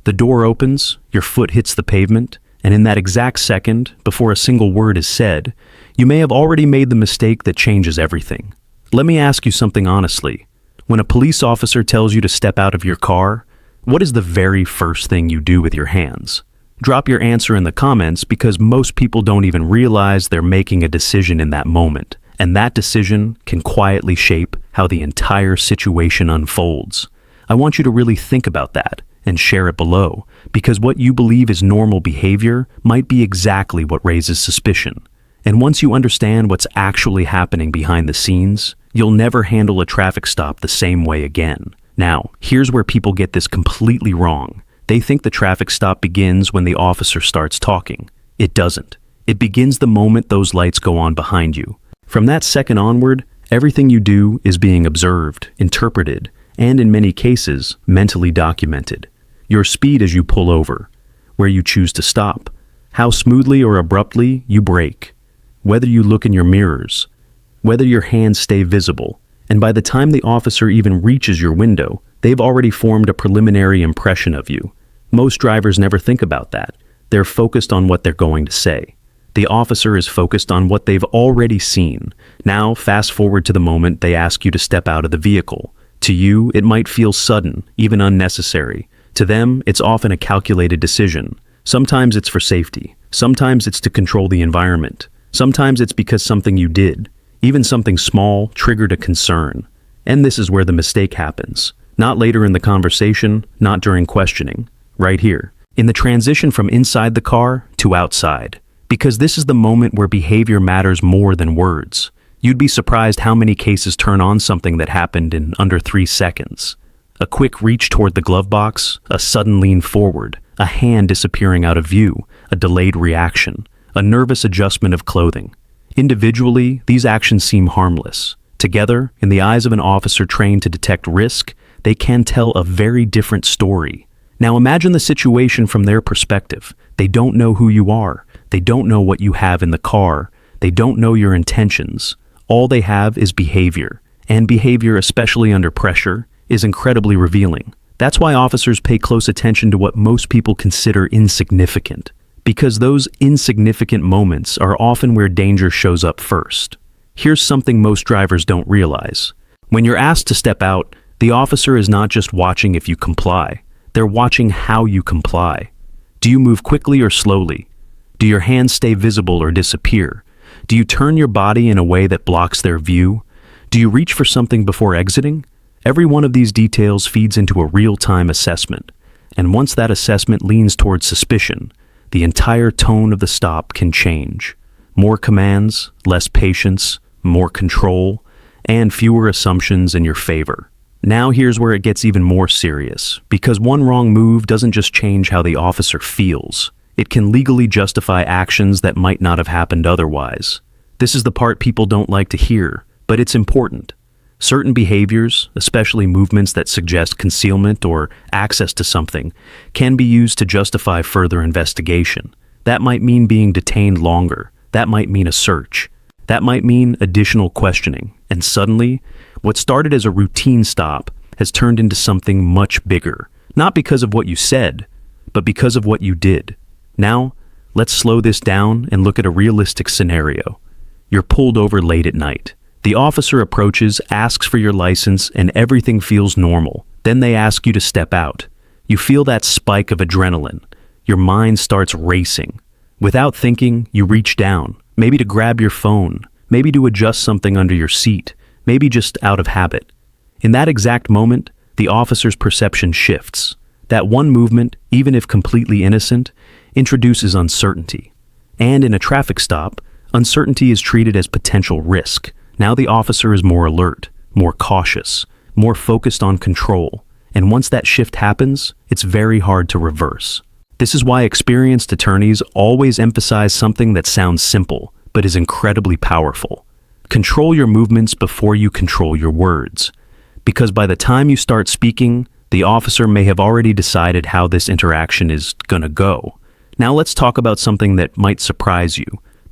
The door opens, your foot hits the pavement, and in that exact second, before a single word is said, you may have already made the mistake that changes everything. Let me ask you something honestly. When a police officer tells you to step out of your car, what is the very first thing you do with your hands? Drop your answer in the comments because most people don't even realize they're making a decision in that moment, and that decision can quietly shape how the entire situation unfolds. I want you to really think about that and share it below, because what you believe is normal behavior might be exactly what raises suspicion. And once you understand what's actually happening behind the scenes, you'll never handle a traffic stop the same way again. Now, here's where people get this completely wrong. They think the traffic stop begins when the officer starts talking. It doesn't. It begins the moment those lights go on behind you. From that second onward, everything you do is being observed, interpreted, and in many cases, mentally documented. Your speed as you pull over, where you choose to stop, how smoothly or abruptly you brake, whether you look in your mirrors, whether your hands stay visible, and by the time the officer even reaches your window, they've already formed a preliminary impression of you. Most drivers never think about that. They're focused on what they're going to say. The officer is focused on what they've already seen. Now, fast forward to the moment they ask you to step out of the vehicle. To you, it might feel sudden, even unnecessary. To them, it's often a calculated decision. Sometimes it's for safety. Sometimes it's to control the environment. Sometimes it's because something you did, even something small, triggered a concern. And this is where the mistake happens. Not later in the conversation, not during questioning. Right here, in the transition from inside the car to outside. Because this is the moment where behavior matters more than words. You'd be surprised how many cases turn on something that happened in under 3 seconds. A quick reach toward the glove box, a sudden lean forward, a hand disappearing out of view, a delayed reaction, a nervous adjustment of clothing. Individually, these actions seem harmless. Together, in the eyes of an officer trained to detect risk, they can tell a very different story. Now imagine the situation from their perspective. They don't know who you are. They don't know what you have in the car. They don't know your intentions. All they have is behavior. And behavior, especially under pressure, is incredibly revealing. That's why officers pay close attention to what most people consider insignificant. Because those insignificant moments are often where danger shows up first. Here's something most drivers don't realize. When you're asked to step out, the officer is not just watching if you comply. They're watching how you comply. Do you move quickly or slowly? Do your hands stay visible or disappear? Do you turn your body in a way that blocks their view? Do you reach for something before exiting? Every one of these details feeds into a real-time assessment. And once that assessment leans towards suspicion, the entire tone of the stop can change. More commands, less patience, more control, and fewer assumptions in your favor. Now here's where it gets even more serious, because one wrong move doesn't just change how the officer feels. It can legally justify actions that might not have happened otherwise. This is the part people don't like to hear, but it's important. Certain behaviors, especially movements that suggest concealment or access to something, can be used to justify further investigation. That might mean being detained longer. That might mean a search. That might mean additional questioning. And suddenly, what started as a routine stop has turned into something much bigger. Not because of what you said, but because of what you did. Now, let's slow this down and look at a realistic scenario. You're pulled over late at night. The officer approaches, asks for your license, and everything feels normal. Then they ask you to step out. You feel that spike of adrenaline. Your mind starts racing. Without thinking, you reach down, maybe to grab your phone, maybe to adjust something under your seat, maybe just out of habit. In that exact moment, the officer's perception shifts. That one movement, even if completely innocent, introduces uncertainty. And in a traffic stop, uncertainty is treated as potential risk. Now the officer is more alert, more cautious, more focused on control. And once that shift happens, it's very hard to reverse. This is why experienced attorneys always emphasize something that sounds simple, but is incredibly powerful. Control your movements before you control your words. Because by the time you start speaking, the officer may have already decided how this interaction is gonna go. Now let's talk about something that might surprise you.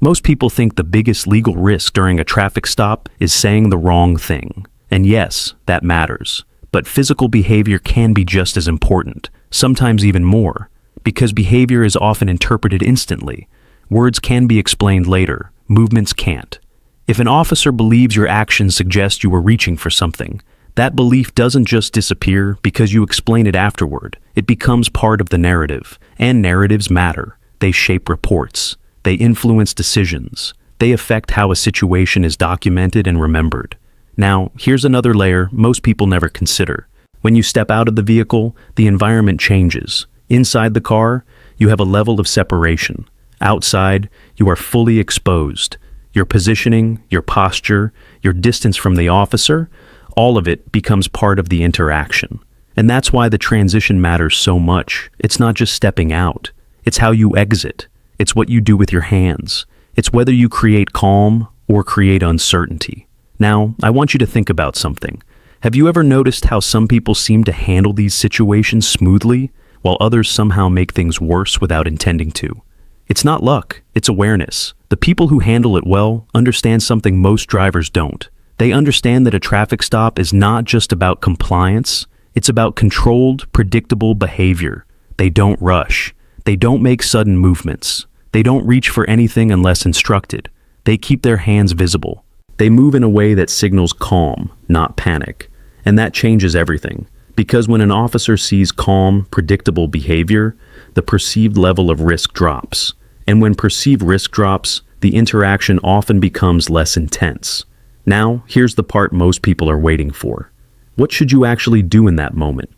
Most people think the biggest legal risk during a traffic stop is saying the wrong thing. And yes, that matters. But physical behavior can be just as important. sometimes even more, because behavior is often interpreted instantly. Words can be explained later, movements can't. If an officer believes your actions suggest you were reaching for something, that belief doesn't just disappear because you explain it afterward. It becomes part of the narrative, and narratives matter. They shape reports. They influence decisions. They affect how a situation is documented and remembered. Now, here's another layer most people never consider. When you step out of the vehicle, the environment changes. Inside the car, you have a level of separation. Outside, you are fully exposed. Your positioning, your posture, your distance from the officer, all of it becomes part of the interaction. And that's why the transition matters so much. It's not just stepping out. It's how you exit. It's what you do with your hands. It's whether you create calm or create uncertainty. Now, I want you to think about something. Have you ever noticed how some people seem to handle these situations smoothly, while others somehow make things worse without intending to? It's not luck, it's awareness. The people who handle it well understand something most drivers don't. They understand that a traffic stop is not just about compliance, it's about controlled, predictable behavior. They don't rush. They don't make sudden movements. They don't reach for anything unless instructed. They keep their hands visible. They move in a way that signals calm, not panic. And that changes everything. Because when an officer sees calm, predictable behavior, the perceived level of risk drops. And when perceived risk drops, the interaction often becomes less intense. Now, here's the part most people are waiting for. What should you actually do in that moment?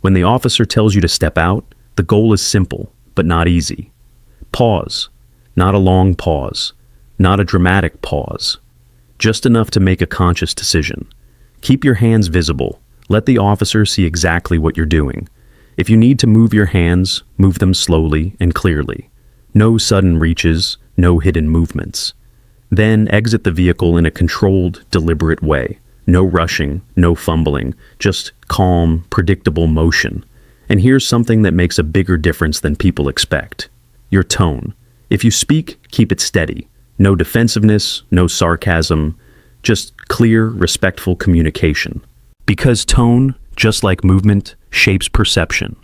When the officer tells you to step out, the goal is simple, but not easy. Pause. Not a long pause. Not a dramatic pause. Just enough to make a conscious decision. Keep your hands visible. Let the officer see exactly what you're doing. If you need to move your hands, move them slowly and clearly. No sudden reaches, no hidden movements. Then exit the vehicle in a controlled, deliberate way. No rushing, no fumbling, just calm, predictable motion. And here's something that makes a bigger difference than people expect. Your tone. If you speak, keep it steady. No defensiveness, no sarcasm, just clear, respectful communication. Because tone, just like movement, shapes perception.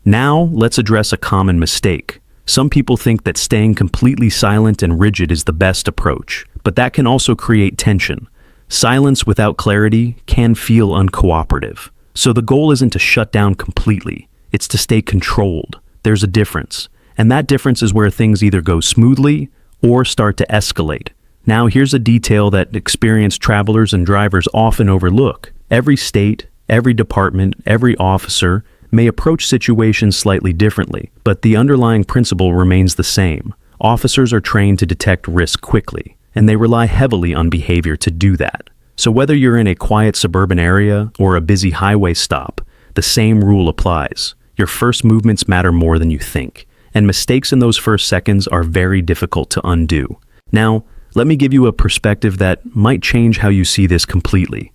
Now, let's address a common mistake. Some people think that staying completely silent and rigid is the best approach, but that can also create tension. Silence without clarity can feel uncooperative. So the goal isn't to shut down completely, it's to stay controlled. There's a difference, and that difference is where things either go smoothly or start to escalate. Now here's a detail that experienced travelers and drivers often overlook. Every state, every department, every officer may approach situations slightly differently, but the underlying principle remains the same. Officers are trained to detect risk quickly, and they rely heavily on behavior to do that. So whether you're in a quiet suburban area or a busy highway stop, the same rule applies. Your first movements matter more than you think, and mistakes in those first seconds are very difficult to undo. Now, let me give you a perspective that might change how you see this completely.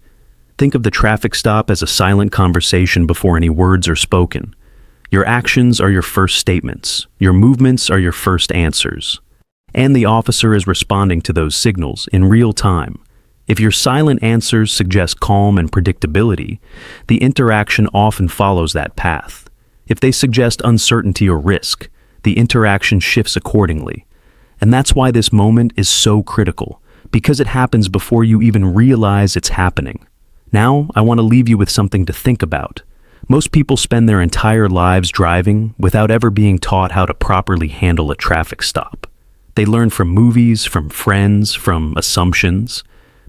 Think of the traffic stop as a silent conversation before any words are spoken. Your actions are your first statements. Your movements are your first answers. And the officer is responding to those signals in real time. If your silent answers suggest calm and predictability, the interaction often follows that path. If they suggest uncertainty or risk, the interaction shifts accordingly. And that's why this moment is so critical, because it happens before you even realize it's happening. Now, I want to leave you with something to think about. Most people spend their entire lives driving without ever being taught how to properly handle a traffic stop. They learn from movies, from friends, from assumptions,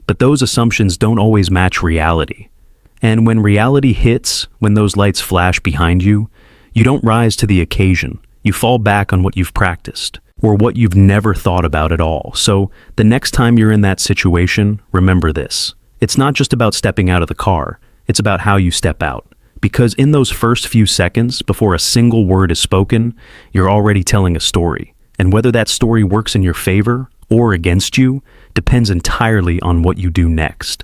but those assumptions don't always match reality. And when reality hits, when those lights flash behind you, you don't rise to the occasion. You fall back on what you've practiced, or what you've never thought about at all. So the next time you're in that situation, remember this. It's not just about stepping out of the car, it's about how you step out. Because in those first few seconds, before a single word is spoken, you're already telling a story. And whether that story works in your favor or against you depends entirely on what you do next.